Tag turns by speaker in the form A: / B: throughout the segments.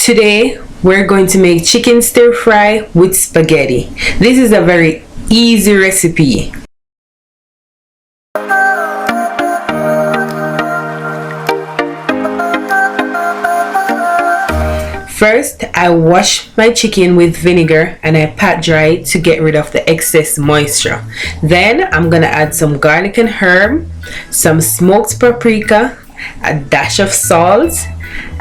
A: Today we're going to make chicken stir fry with spaghetti. This is a very easy recipe. First, I wash my chicken with vinegar and I pat dry it to get rid of the excess moisture. Then I'm gonna add some garlic and herb, some smoked paprika, a dash of salt,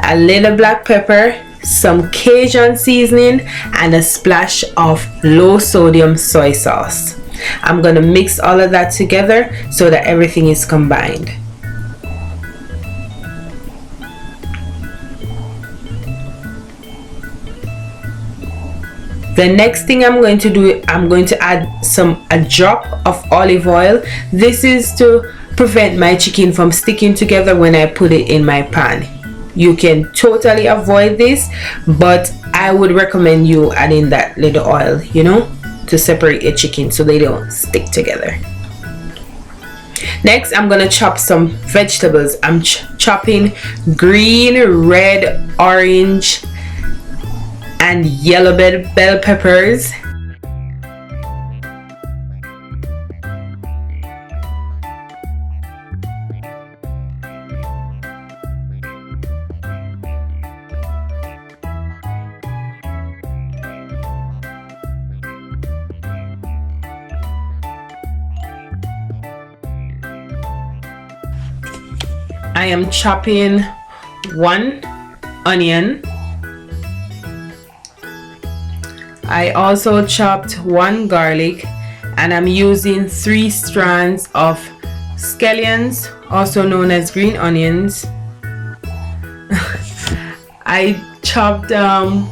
A: a little black pepper, some Cajun seasoning, and a splash of low sodium soy sauce. I'm gonna mix all of that together so that everything is combined. The next thing I'm going to do, I'm going to add a drop of olive oil. This is to prevent my chicken from sticking together when I put it in my pan. You can totally avoid this, but I would recommend you adding that little oil, to separate your chicken so they don't stick together. Next, I'm gonna chop some vegetables. I'm chopping green, red, orange, and yellow bell peppers. I am chopping one onion. I also chopped one garlic, and I'm using 3 strands of scallions, also known as green onions. I chopped a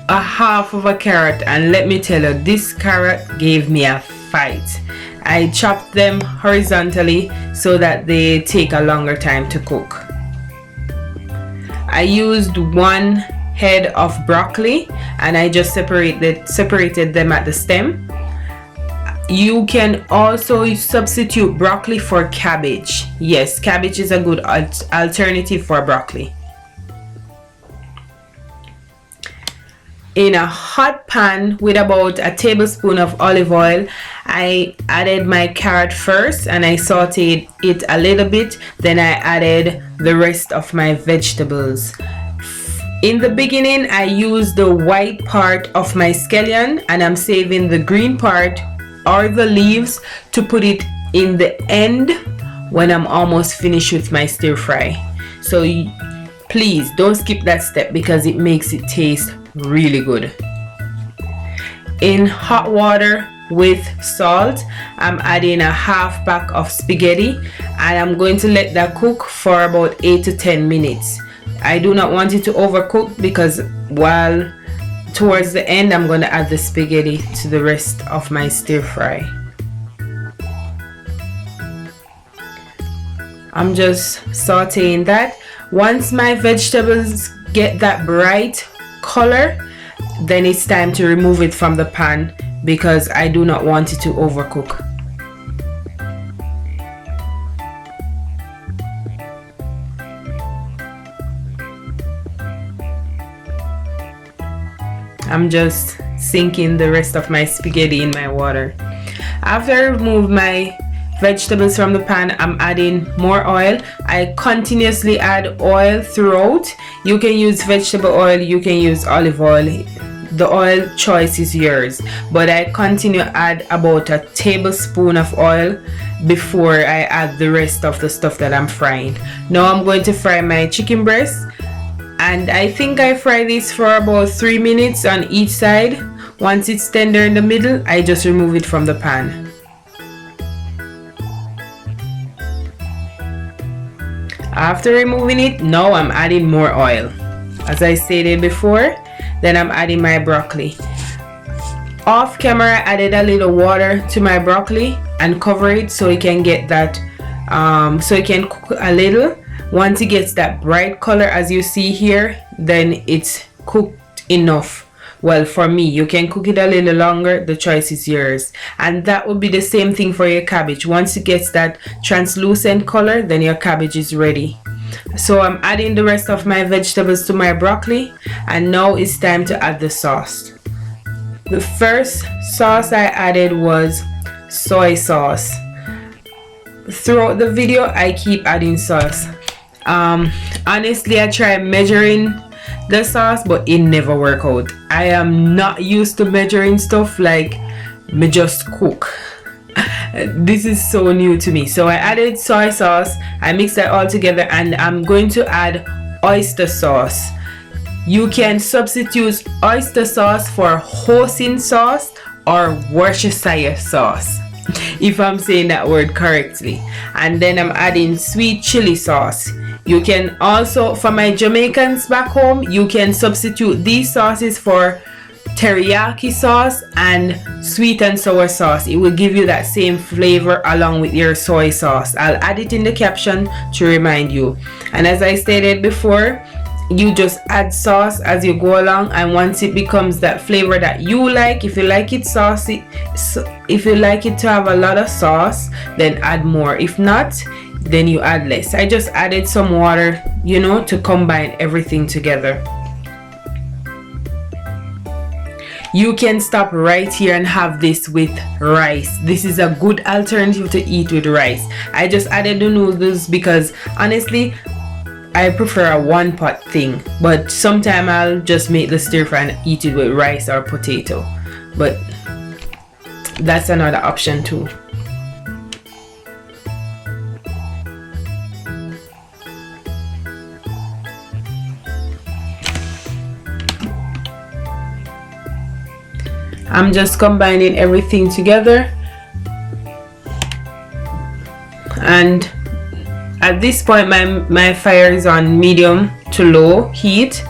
A: half of a carrot, and let me tell you, this carrot gave me a fight. I chopped them horizontally so that they take a longer time to cook. I used 1 head of broccoli and I just separated them at the stem. You can also substitute broccoli for cabbage. Yes, cabbage is a good alternative for broccoli. In a hot pan with about a tablespoon of olive oil, I added my carrot first and I sauteed it a little bit. Then I added the rest of my vegetables. In the beginning, I used the white part of my scallion and I'm saving the green part or the leaves to put it in the end when I'm almost finished with my stir fry. So please don't skip that step because it makes it taste really good. In hot water with salt, I'm adding a half pack of spaghetti and I'm going to let that cook for about 8 to 10 minutes. I do not want it to overcook because while towards the end I'm going to add the spaghetti to the rest of my stir fry. I'm just sauteing that. Once my vegetables get that bright color, then it's time to remove it from the pan because I do not want it to overcook. I'm just sinking the rest of my spaghetti in my water. After I remove my vegetables from the pan, I'm adding more oil. I continuously add oil throughout. You can use vegetable oil, you can use olive oil. The oil choice is yours, but I continue to add about a tablespoon of oil before I add the rest of the stuff that I'm frying. Now I'm going to fry my chicken breast, and I think I fry this for about 3 minutes on each side. Once it's tender in the middle, I just remove it from the pan. After removing it, now I'm adding more oil. As I stated before, then I'm adding my broccoli. Off camera, I added a little water to my broccoli and cover it so it can get that, so it can cook a little. Once it gets that bright color as you see here, then it's cooked enough. Well, for me, you can cook it a little longer, the choice is yours. And that would be the same thing for your cabbage. Once it gets that translucent color, then your cabbage is ready. So I'm adding the rest of my vegetables to my broccoli, and now it's time to add the sauce. The first sauce I added was soy sauce. Throughout the video I keep adding sauce. Honestly, I tried measuring the sauce, but it never worked out. I am not used to measuring stuff, like me just cook. This is so new to me. So I added soy sauce, I mixed that all together, and I'm going to add oyster sauce. You can substitute oyster sauce for Hoisin sauce or Worcestershire sauce, if I'm saying that word correctly. And then I'm adding sweet chili sauce. You can also, for my Jamaicans back home, you can substitute these sauces for teriyaki sauce and sweet and sour sauce. It will give you that same flavor along with your soy sauce. I'll add it in the caption to remind you. And as I stated before, you just add sauce as you go along, and once it becomes that flavor that you like, if you like it saucy, if you like it to have a lot of sauce, then add more. If not, then you add less. I just added some water, you know, to combine everything together. You can stop right here and have this with rice. This is a good alternative to eat with rice. I just added the noodles because honestly I prefer a one pot thing, but sometime I'll just make the stir fry and eat it with rice or potato, but that's another option too. I'm just combining everything together, and at this point my fire is on medium to low heat.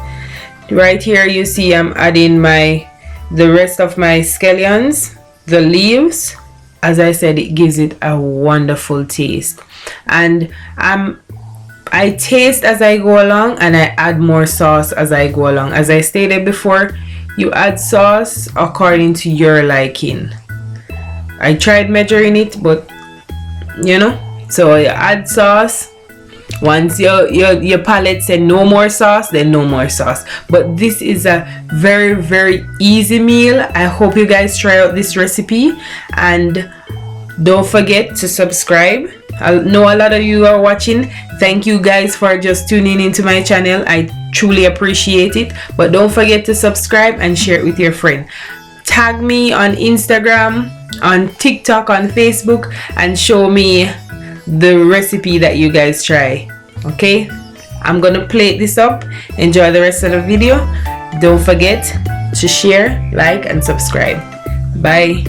A: Right here you see I'm adding the rest of my scallions, the leaves. As I said, it gives it a wonderful taste, and I taste as I go along, and I add more sauce as I go along. As I stated before, you add sauce according to your liking. I tried measuring it, but you know, so you add sauce. Once your palate said no more sauce, then no more sauce. But this is a very, very easy meal. I hope you guys try out this recipe, and don't forget to subscribe. I know a lot of you are watching. Thank you guys for just tuning into my channel. I truly appreciate it. But don't forget to subscribe and share it with your friend. Tag me on Instagram, on TikTok, on Facebook, and show me the recipe that you guys try. Okay, I'm gonna plate this up. Enjoy the rest of the video. Don't forget to share, like, and subscribe. Bye.